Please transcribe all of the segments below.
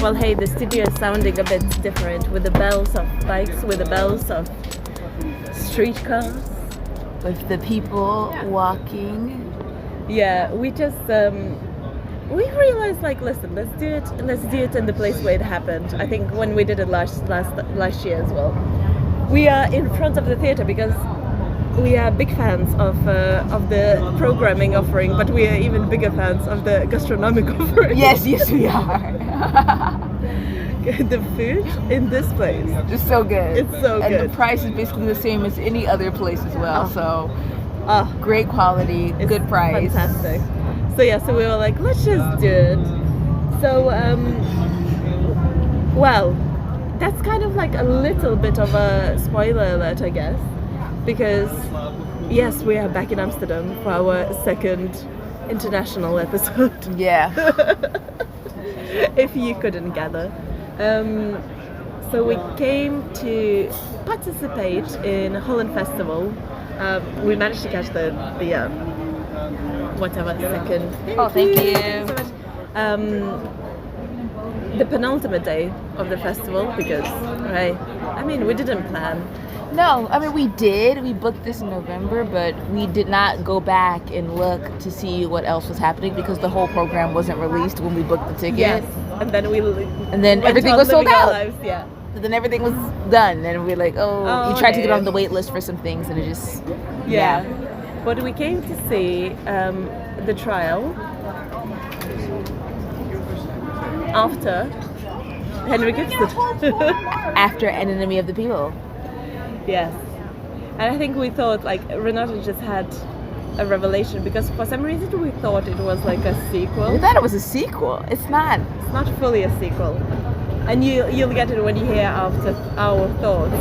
Well, hey, the studio is sounding a bit different with the bells of bikes, with the bells of streetcars. With the people walking. Yeah, we just we realized like, listen, let's do it in the place where it happened. I think when we did it last year as well. We are in front of the theater because we are big fans of the programming offering, but we are even bigger fans of the gastronomic offering. Yes, we are. The food in this place, It's so good. it's so And good. the price is basically the same as any other place as well. So great quality, It's good price. fantastic. So yeah, so we were like, let's just do it. So well, that's kind of like a little bit of a spoiler alert, I guess, because yes, we are back in Amsterdam for our second international episode. Yeah. If you couldn't gather. So we came to participate in Holland Festival. We managed to catch the whatever second. Thank you. so much. The penultimate day of the festival because, right? I mean, we didn't plan. No, I mean we did. We booked this in November, but we did not go back and look to see what else was happening because the whole program wasn't released when we booked the ticket. Yes, and then And then everything was sold out. Lives, yeah. But then everything was done, and we were like, we tried to get okay. on the wait list for some things, and it just Yeah. But we came to see the trial after Henry Gibson. after An Enemy of the People. Yes. And I think we thought like Renata just had a revelation because for some reason we thought it was like a sequel. We thought it was a sequel. It's not. It's not fully a sequel. And you'll get it when you hear after our thoughts.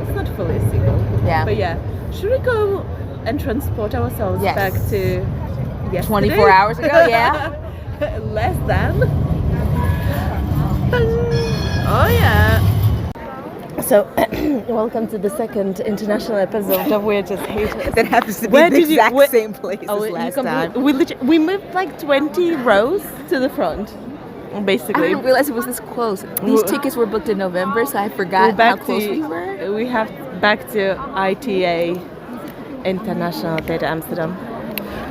It's not fully a sequel. Yeah. But yeah. Should we go and transport ourselves Yes. back to yesterday? 24 hours ago, yeah. Less than. Oh yeah. So, welcome to the second international episode of We're Just Haters. That happens to be Where the did you- exact where- same place Oh, as you last complete- time. we moved like 20 rows to the front, I basically. didn't realize it was this close. These tickets were booked in November, so I forgot how close we were. We have back to ITA, International Theatre Amsterdam.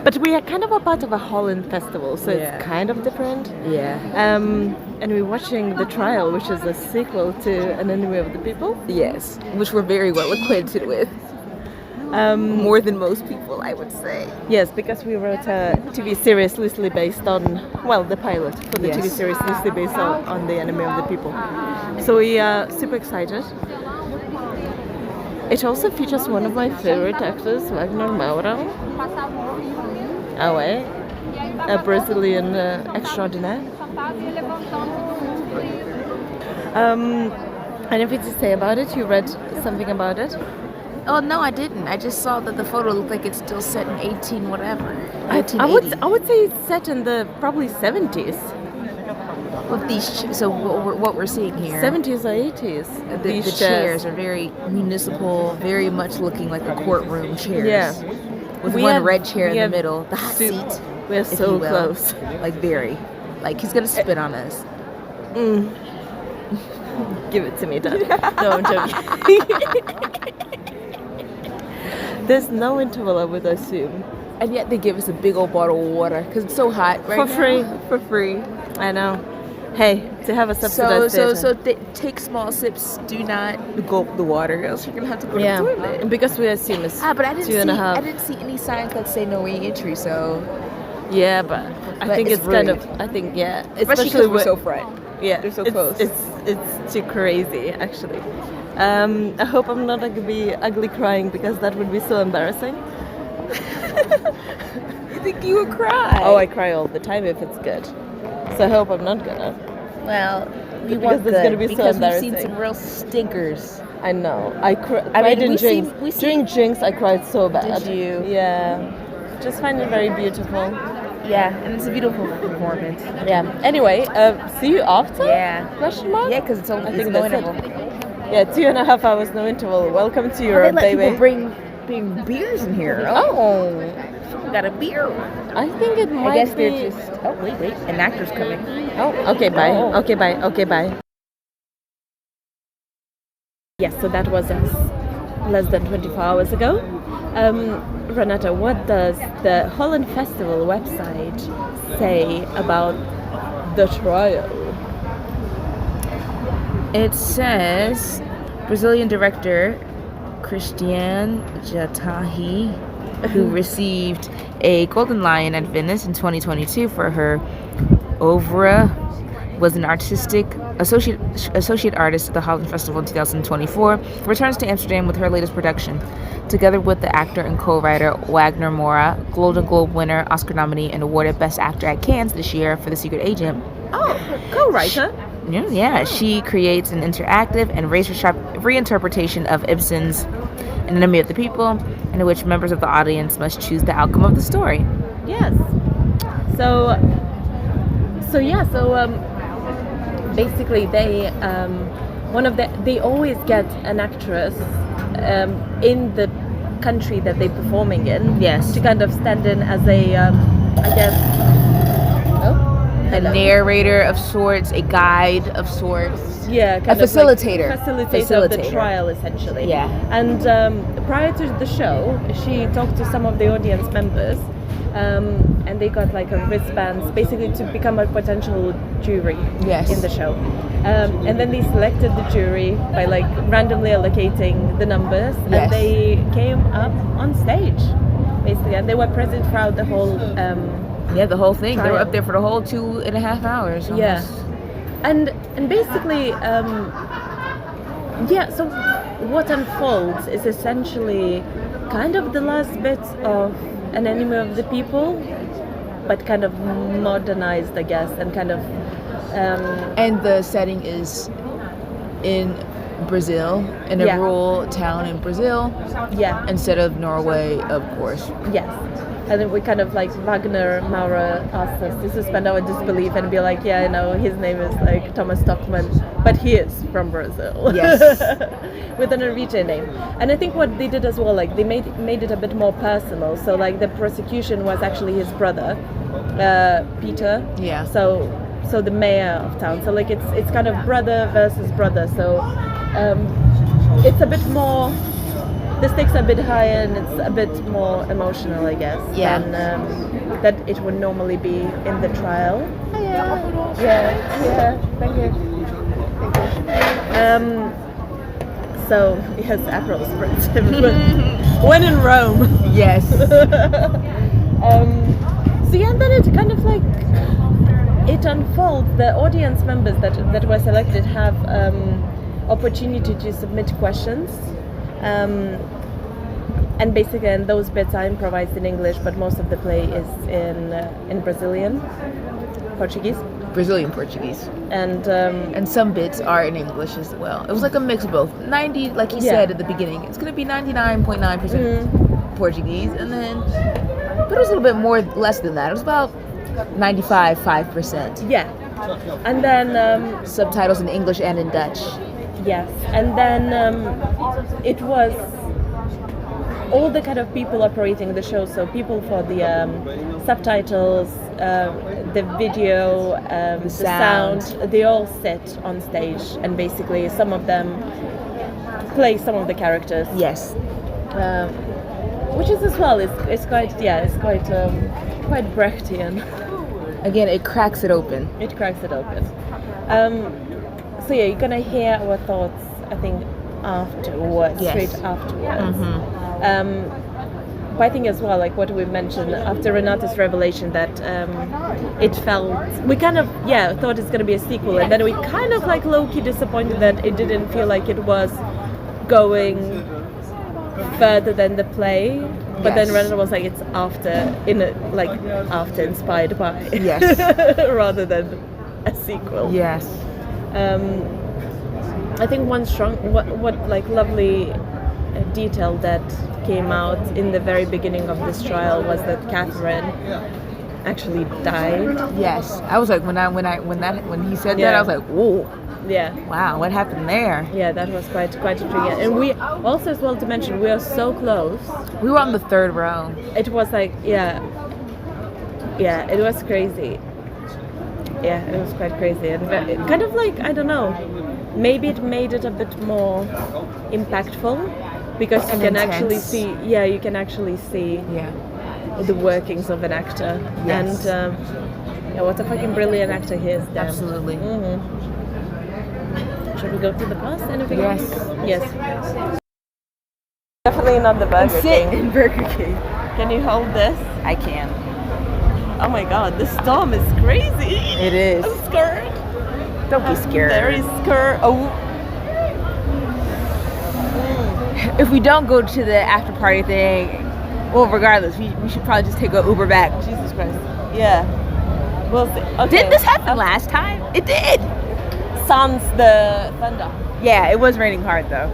But we are kind of a part of a Holland Festival, so Yeah. it's kind of different. Yeah. And we're watching The Trial, which is a sequel to An Enemy of the People. Yes, which we're very well acquainted with. More than most people, I would say. Yes, because we wrote a TV series loosely based on, well, the pilot for the TV Yes. series loosely based on The Enemy of the People. So we are super excited. It also features one of my favorite actors, Wagner Moura. A Brazilian extraordinaire. Anything to say about it? You read something about it? Oh no, I didn't. I just saw that the photo looked like it's still set in 18 whatever. I 1880. would say it's set in the probably 70s. With these, so what we're seeing here, 70s or 80s. the chairs are very municipal, very much looking like a courtroom chairs. Yeah. With We one have- red chair in we the have middle, the hot soup. seat. We're if so you will. close. Like very, like he's gonna spit on us. Give it to me, Dad. No, I'm joking. There's no interval, I would assume. And yet they give us a big old bottle of water because it's so hot right For now. free. For free. I know. Hey, to have a subsidized theater. Take small sips. Do not gulp the water, else you're gonna have to go Yeah, to the toilet. and because we assume it's But I didn't 2.5. I didn't see any signs that say no re-entry. So Yeah, but I But think it's it's kind rude. of. I think yeah, especially because we're so front. yeah, they're so it's, close. It's too crazy actually. I hope I'm not gonna be ugly crying because that would be so embarrassing. You think you would cry? Oh, I cry all the time if it's good. So I hope I'm not gonna. Well, we Because want it's good gonna be so because we've seen embarrassing. some real stinkers. I know. I cried mean, in we Jinx. see- we see- During Jinx, I cried so bad. Did you? Yeah. Just find it very beautiful. Yeah, and it's a beautiful performance. Yeah. Anyway, see you after? Yeah. Question mark? Yeah, because it's only I think no that's it. interval. Yeah, 2.5 hours, no interval. Welcome to They Europe, let baby. people bring sipping beers in here. Oh, someone got a beer. I think it might I guess be. they're just. Oh wait, an actor's coming. Oh, okay, bye. Oh. Okay, bye. Okay, bye. Yes, so that was us less than 24 hours ago. Renata, what does the Holland Festival website say about the trial? It says Brazilian director Christiane Jatahi, who received a Golden Lion at Venice in 2022 for her oeuvre, was an artistic associate artist at the Holland Festival in 2024, returns to Amsterdam with her latest production, together with the actor and co-writer Wagner Moura, Golden Globe winner, Oscar nominee, and awarded Best Actor at Cannes this year for The Secret Agent. Oh, co-writer? Yeah, she creates an interactive and razor-sharp reinterpretation of Ibsen's An Enemy of the People, in which members of the audience must choose the outcome of the story. Yes. So basically they they always get an actress in the country that they're performing in. Yes. To kind of stand in as a A narrator of sorts, a guide of sorts. Yeah, a facilitator. Facilitator of the trial, essentially. Yeah. And prior to the show, she talked to some of the audience members, and they got like a wristbands, basically to become a potential jury in the show. And then they selected the jury by like randomly allocating the numbers, and they came up on stage, basically, and they were present throughout the whole. The whole thing. Trial. They were up there for the whole 2.5 hours. Almost. Yeah, and basically, so what unfolds is essentially kind of the last bit of An Enemy of the People, but kind of modernized, I guess, and kind of. And the setting is in Brazil, in a rural town in Brazil. Yeah. Instead of Norway, of course. Yes. And then we kind of like Wagner Maura asked us to suspend our disbelief and be like, yeah, I know his name is like Thomas Stockman, but he is from Brazil. Yes. With a Norwegian name. And I think what they did as well, like they made it a bit more personal. So like the prosecution was actually his brother, Peter. Yeah. So the mayor of town. So like it's kind of brother versus brother. So it's a bit more. The stakes are a bit higher and it's a bit more emotional, I guess, than that it would normally be in the trial. Yeah, thank you. So, yes, Aperol Spritz. When in Rome. Yes. And then it kind of like, it unfolds. The audience members that were selected have opportunity to submit questions. And basically, and those bits are improvised in English, but most of the play is in Brazilian Portuguese. Brazilian Portuguese. And some bits are in English as well. It was like a mix of both. 90, like he said at the beginning, it's going to be 99.9% Portuguese, and then, but it was a little bit less than that. It was about 95.5%. Yeah. And then subtitles in English and in Dutch. Yes, and then it was all the kind of people operating the show. So people for the subtitles, the video, the sound. They all sit on stage, and basically some of them play some of the characters. Yes, which is as well. It's quite quite Brechtian. Again, it cracks it open. It cracks it open. So yeah, you're gonna hear our thoughts, I think, afterwards, straight afterwards. But I think as well, like what we mentioned after Renata's revelation, that it felt, we kind of thought it's gonna be a sequel, and then we kind of like low-key disappointed that it didn't feel like it was going further than the play. But then Renata was like, it's after inspired by, rather than a sequel. Yes. I think one what like lovely detail that came out in the very beginning of this trial was that Catherine actually died. Yes, I was like when he said that, I was like, whoa. Yeah. Wow, what happened there? Yeah, that was quite intriguing. And we also, as well to mention, we are so close. We were on the third row. It was like, yeah, it was crazy. Yeah, it was quite crazy. And kind of like, I don't know, maybe it made it a bit more impactful because you can actually see, you can actually see the workings of an actor. Yes. And yeah, what a fucking brilliant actor he is. Damn. Absolutely. Should we go to the bus? Anything Yes. else? Yes. Definitely not the Burger King. in Burger King. Can you hold this? I can. Oh my god, this storm is crazy. It is. I'm scared. Don't be scared. Very scared. Oh. If we don't go to the after party thing, well, regardless, we should probably just take an Uber back. Jesus Christ. Yeah. We'll see. Okay. Didn't this happen last time? It did. Sans the thunder. Yeah, it was raining hard though.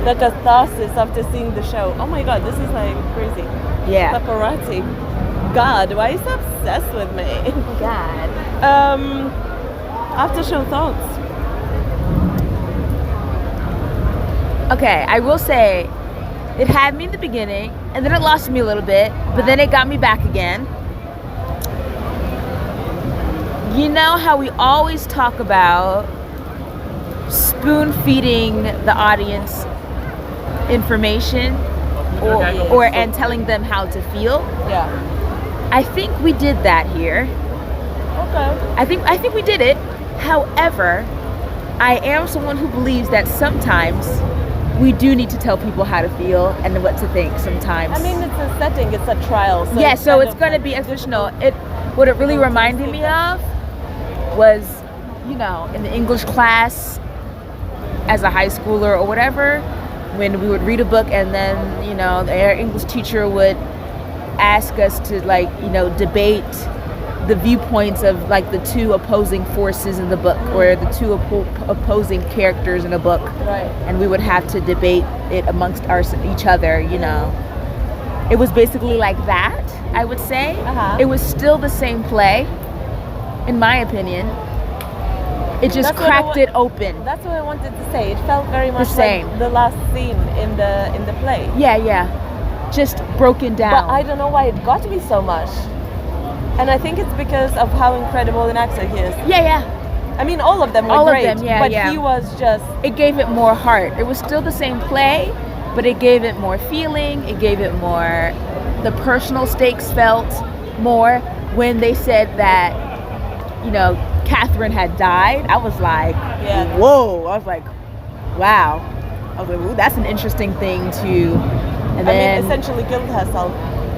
The catharsis after seeing the show. Oh my god, this is like crazy. Yeah. Paparazzi. God, why are you so obsessed with me? God. After show thoughts. Okay, I will say it had me in the beginning and then it lost me a little bit, but then it got me back again. You know how we always talk about spoon feeding the audience information or and telling them how to feel? Yeah. I think we did that here. Okay. I think we did it. However, I am someone who believes that sometimes we do need to tell people how to feel and what to think sometimes. I mean, it's a setting, it's a trial. So yeah, so it's going to be official. What it really reminded me of was, you know, in the English class as a high schooler or whatever, when we would read a book and then, you know, our English teacher would ask us to, like, you know, debate the viewpoints of like the two opposing forces in the book or the two opposing characters in a book. Right. And we would have to debate it amongst each other, you know. It was basically like that, I would say. It was still the same play, in my opinion. It just cracked it open. That's what I wanted to say. It felt very much the same. Like the last scene in the play. Yeah. Just broken down. But I don't know why it got me so much. And I think it's because of how incredible an actor he is. Yeah. I mean, all of them were great. All of them, but he was just... It gave it more heart. It was still the same play, but it gave it more feeling. It gave it more... The personal stakes felt more. When they said that, you know, Catherine had died, I was like, whoa. I was like, wow. I was like, ooh, that's an interesting thing to... And then, I mean, essentially killed herself.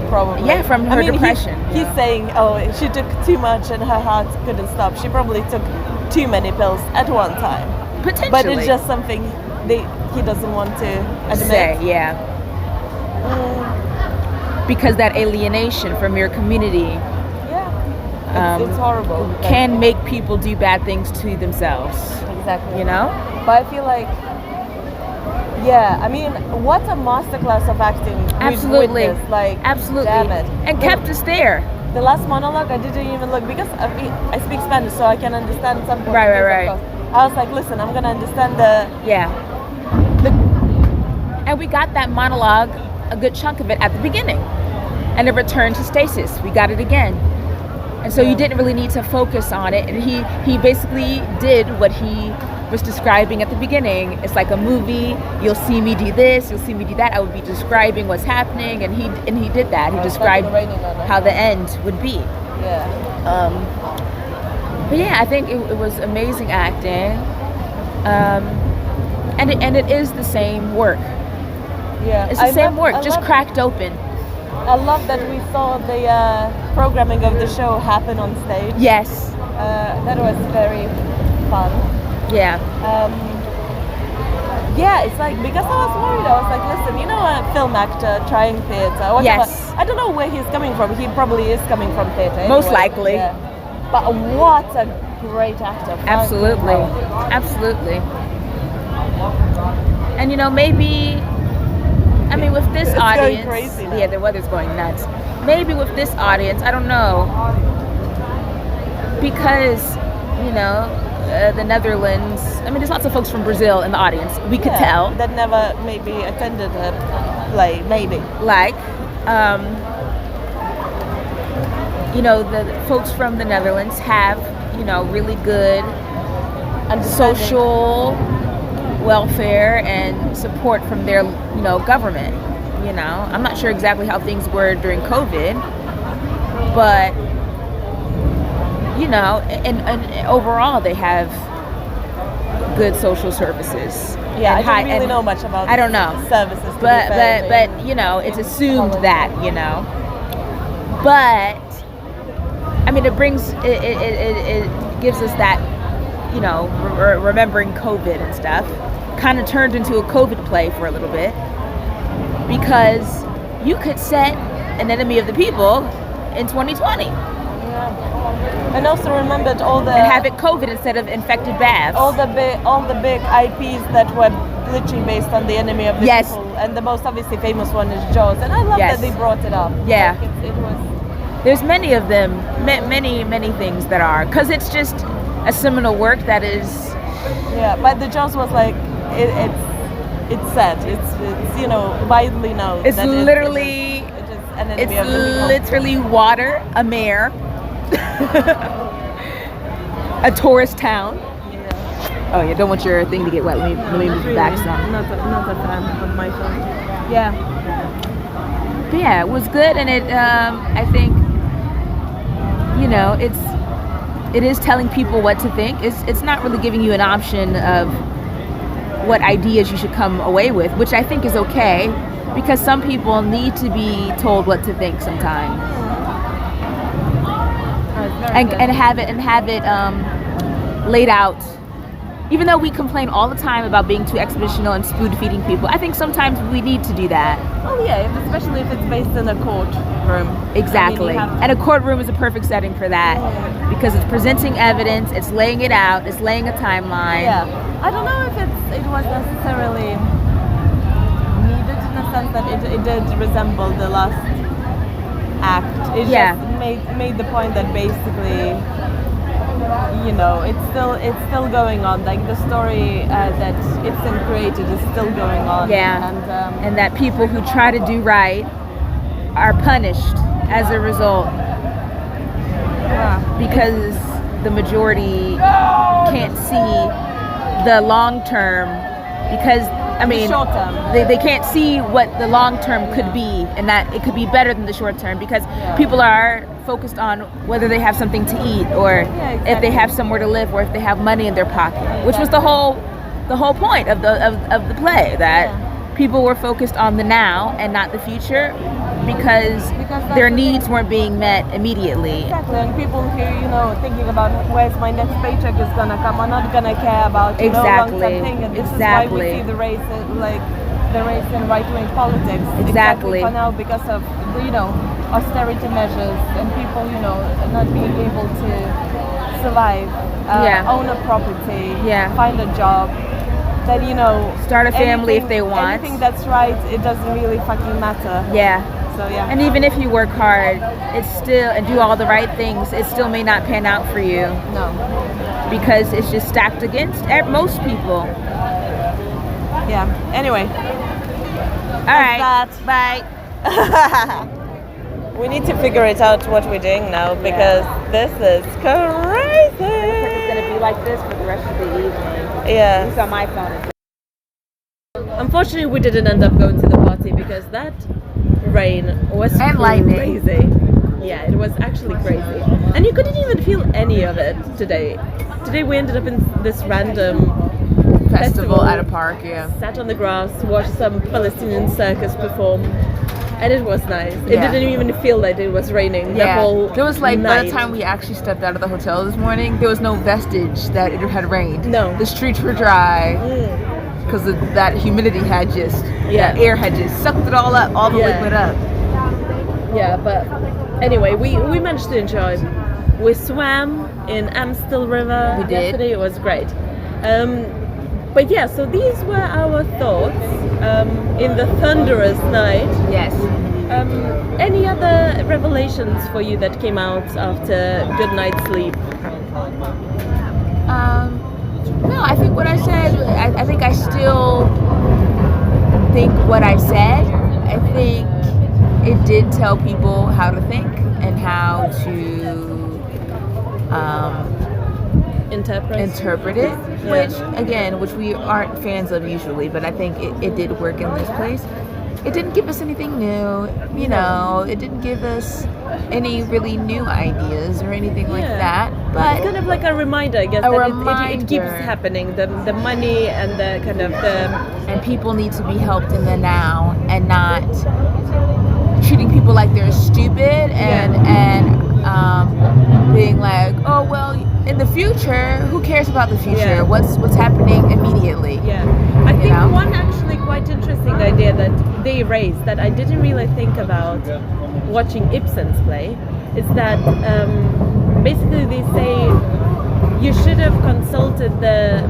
Probably. Yeah, from her depression. He's saying, oh, she took too much and her heart couldn't stop. She probably took too many pills at one time. Potentially. But it's just something he doesn't want to admit. Say, yeah. Because that alienation from your community. Yeah. It's horrible. Can make people do bad things to themselves. Exactly. You know? But I feel like, yeah, I mean, what a masterclass of acting. Absolutely. Like, absolutely. Damn it. And kept us there. The last monologue, I didn't even look because I speak Spanish, so I can understand some Portuguese. Right. I was like, listen, I'm gonna understand the. Yeah. And we got that monologue, a good chunk of it at the beginning, and it returned to stasis. We got it again, and so you didn't really need to focus on it. And he basically did what he was describing at the beginning. It's like a movie. You'll see me do this, you'll see me do that. I would be describing what's happening, and he did that. He described how the end would be. Yeah. But yeah, I think it was amazing acting. And it is the same work. Yeah. It's the same work, just cracked open. I love that we saw the programming of the show happen on stage. Yes. That was very fun. Yeah. Yeah, it's like, because I was worried, I was like, listen, you know, a film actor trying theatre, whatever. Yes. I don't know where he's coming from. He probably is coming from theatre. Anyway. Most likely. Yeah. But what a great actor. Absolutely. Absolutely. And, you know, maybe, I mean, with this audience. Going crazy now. Yeah, the weather's going nuts. Maybe with this audience, I don't know. Because the Netherlands. I mean, there's lots of folks from Brazil in the audience. We could tell. That never maybe attended a play, maybe. Like, the folks from the Netherlands have, really good social welfare and support from their, government. I'm not sure exactly how things were during COVID, but, and overall they have good social services. Yeah, I don't really know much about. I don't know services, but it's assumed that But I mean, it gives us that remembering COVID and stuff. Kind of turned into a COVID play for a little bit because you could set an enemy of the people in 2020. And also remembered and have it COVID instead of infected baths. All the big IPs that were literally based on the enemy of the people, and the most obviously famous one is Jaws. And I love that they brought it up. Yeah, like it was. There's many of them, many things that are, because it's just a seminal work that is. Yeah, but the Jaws was like it's set. It's widely known. It's literally. It's literally water, a mare. A tourist town. Yeah. Oh yeah, don't want your thing to get wet. Let me move it back some. Not a fan of my phone. Yeah. But yeah, it was good, and it. I think. It is telling people what to think. It's not really giving you an option of what ideas you should come away with, which I think is okay, because some people need to be told what to think sometimes. And have it laid out. Even though we complain all the time about being too expositional and spoon feeding people, I think sometimes we need to do that. Oh yeah, especially if it's based in a courtroom. Exactly. And a courtroom is a perfect setting for that, because it's presenting evidence, it's laying it out, it's laying a timeline. Yeah. I don't know if it was necessarily needed in the sense that it did resemble the last act. It just made the point that basically, it's still going on. Like the story that Ibsen created is still going on. Yeah, and that people who try to do right are punished as a result, because the majority can't see the long term. Because short term. They can't see what the long term could be, and that it could be better than the short term, because people are focused on whether they have something to eat, or if they have somewhere to live, or if they have money in their pocket, which was the whole point of the play, that people were focused on the now and not the future, because their needs weren't being met immediately. Exactly, and people who thinking about where's my next paycheck is gonna come are not gonna care about long-term thing. And this is why we see the race in right-wing politics. Exactly for now, because of austerity measures and people not being able to survive, own a property, find a job. That start a family if they want. Anything that's right, it doesn't really fucking matter. Yeah. So yeah. And even if you work hard, it's still, and do all the right things, it still may not pan out for you. No. Because it's just stacked against most people. Yeah. Anyway. All right. Bye. We need to figure it out what we're doing now, because this is crazy. It's gonna be like this for the rest of the evening. Yeah. At least on my phone. Unfortunately, we didn't end up going to the party because that rain was crazy. Yeah, it was actually crazy. And you couldn't even feel any of it today. Today we ended up in this random festival at a park, sat on the grass, watched some Palestinian circus perform. And it was nice. It didn't even feel like it was raining the whole There was by night. the time we actually stepped out of the hotel this morning, there was no vestige that it had rained. No. The streets were dry. Because that humidity had that air had just sucked it all up, all the liquid up. Yeah, but anyway, we managed to enjoy. We swam in Amstel River yesterday. It was great. But yeah, so these were our thoughts in the thunderous night. Yes. Any other revelations for you that came out after good night's sleep? No, I think what I said, I think I still think what I said. I think it did tell people how to think and how to interpret it, which we aren't fans of usually, but I think it did work in this place. It didn't give us anything new, you know, it didn't give us any really new ideas or anything like that, but it's kind of like a reminder, I guess, it keeps happening, the money and the kind of and people need to be helped in the now and not treating people like they're stupid and being like, oh well, in the future, who cares about the future? Yeah. What's happening immediately? Yeah, I think one actually quite interesting idea that they raised that I didn't really think about watching Ibsen's play is that basically they say you should have consulted the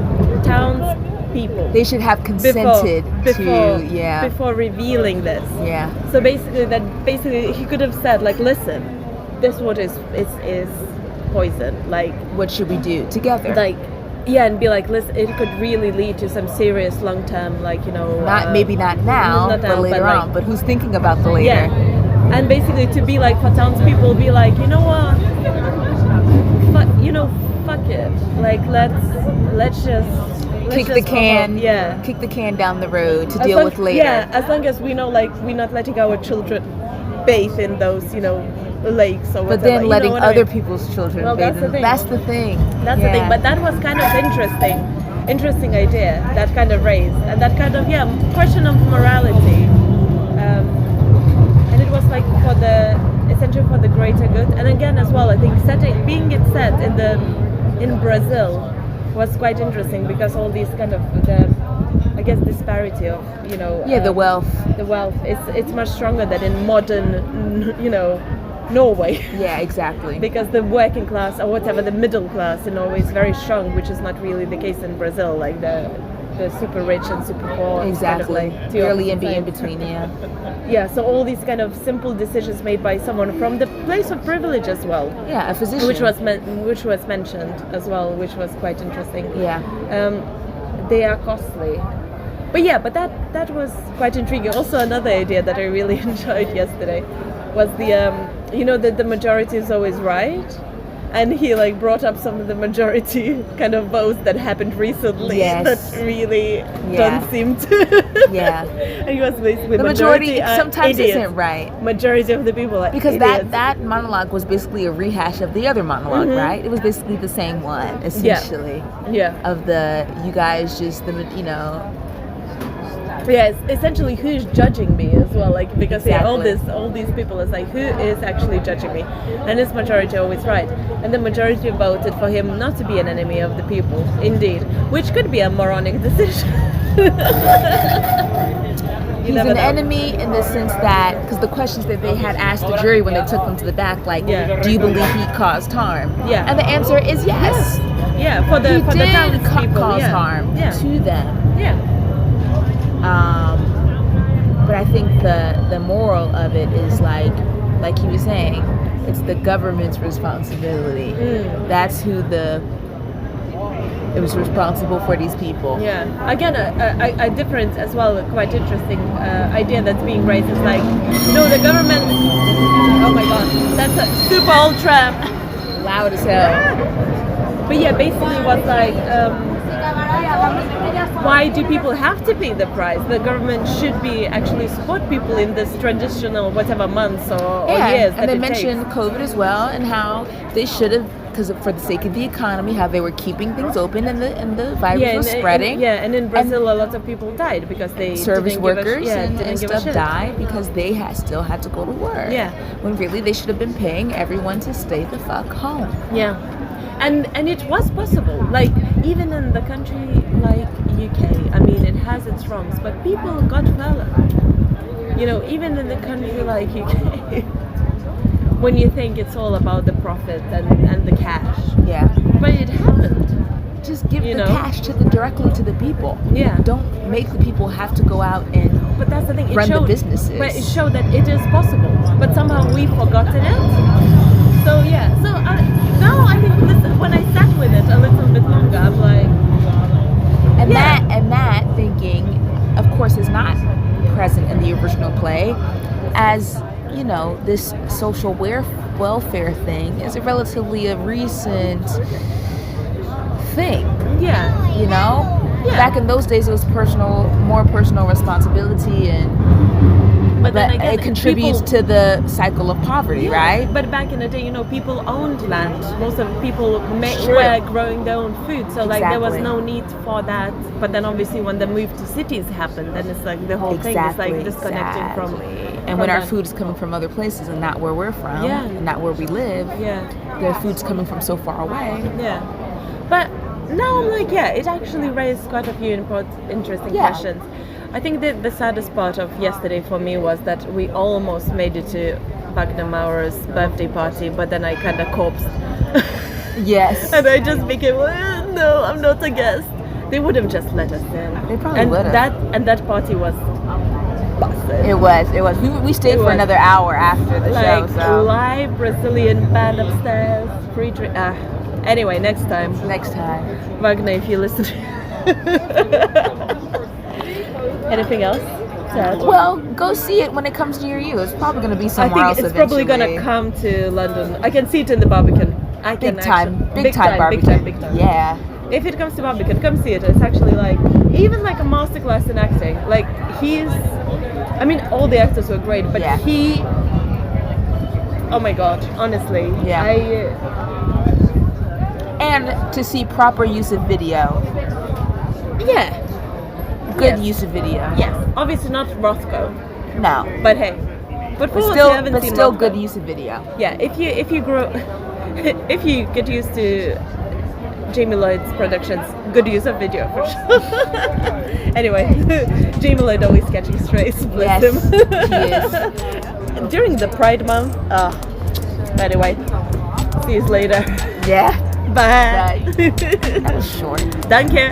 townspeople. They should have consented before revealing this. Yeah. So basically he could have said like, listen, this water is poison. Like, what should we do together? Like, yeah, and be like, listen, it could really lead to some serious long-term, like, you know, maybe not now, but later on. But who's thinking about the later? Yeah. And basically to be like, for townspeople, be like, you know what, fuck it. Like, let's just kick the can down the road to deal with later. Yeah, as long as we know, like, we're not letting our children bathe in those, you know, lakes or whatever. But then letting other people's children bathe in them. That's the thing. That's the thing. But that was kind of interesting idea that kind of raised, and that kind of question of morality. And it was like essentially for the greater good. And again, as well, I think being set in Brazil was quite interesting because all these kind of disparity of, you know, the wealth it's much stronger than in modern, you know, Norway. Yeah, exactly. Because the working class or whatever, the middle class in Norway is very strong, which is not really the case in Brazil. Like the super rich and super poor. Exactly. Kind of like really in between. Yeah. Yeah. So all these kind of simple decisions made by someone from the place of privilege as well. Yeah, a physician. Which was mentioned as well, which was quite interesting. Yeah. They are costly. But that was quite intriguing. Also, another idea that I really enjoyed yesterday was the majority is always right, and he like brought up some of the majority kind of votes that happened recently that really don't seem to. Yeah. And he was basically the majority sometimes idiots. Isn't right. Majority of the people are because idiots. that monologue was basically a rehash of the other monologue, right? It was basically the same one essentially. Yeah. Of the you guys just Yes, essentially who's judging me as well, like because all these people is like who is actually judging me, and his majority always right, and the majority voted for him not to be an enemy of the people, indeed, which could be a moronic decision. He's an enemy in the sense that because the questions that they had asked the jury when they took them to the back, like, do you believe he caused harm? Yeah, and the answer is yes. Yeah, for the townspeople, cause harm to them. Yeah. But I think the moral of it is like he was saying, it's the government's responsibility. That's who it was responsible for these people. Yeah. Again, a different as well, quite interesting idea that's being raised is like, no, the government. Oh my God, that's a super old tram. Loud as hell. But yeah, basically was like. Why do people have to pay the price? The government should be actually support people in this traditional whatever months or years. And they mentioned COVID as well, and how they should have, because for the sake of the economy, how they were keeping things open and the virus was spreading. And in Brazil, a lot of people died because they service workers and stuff died because they still had to go to work. Yeah, when really they should have been paying everyone to stay the fuck home. Yeah. And it was possible, like even in the country like UK, I mean it has its wrongs, but people got furloughed. You know, even in the country like UK, when you think it's all about the profit and the cash. Yeah. But it happened. Just give cash directly to the people. Yeah. Don't make the people have to go out and but that's the thing. Run the businesses. But it showed that it is possible. But somehow we've forgotten it. So yeah. So now I think when I sat with it a little bit longer, And that thinking, of course, is not present in the original play, as you know, this social welfare thing is a relatively recent thing. Yeah. You know, Yeah. back in those days, it was more personal responsibility, and But then again, it contributes to the cycle of poverty, right? But back in the day, people owned land. Most of the people True. were growing their own food, so like there was Exactly. no need for that. But then obviously when the move to cities happened, then it's like the whole thing is like disconnecting from. And when our food is coming from other places and not where we're from, and not where we live, their food's coming from so far away. Yeah. But now I'm like, it actually raised quite a few interesting questions. I think that the saddest part of yesterday for me was that we almost made it to Maurer's birthday party, but then I kind of corpsed. Yes. And I just became, no, I'm not a guest. They would have just let us in. They probably would have. That party was busted. It was. We stayed for another hour after the show. So Live Brazilian band upstairs, free drink. Anyway, next time. Wagner, if you listen. Anything else? Sad? Well, go see it when it comes near you. It's probably going to be somewhere else. I think it's probably going to come to London. I can see it in the Barbican. Big time Barbican. Big time. Yeah. If it comes to Barbican, come see it. It's actually like even like a masterclass in acting. Like all the actors were great, but he. Oh my God! Honestly, and to see proper use of video. Yeah. Good use of video. Yes. Obviously not Rothko. No. But hey. But still good use of video. Yeah. If you grow, if you get used to Jamie Lloyd's productions, good use of video for sure. Anyway, Jamie Lloyd always catching strays. Bless him. He is. During the Pride Month. Anyway, see you later. Yeah. Bye. That was short. Danke.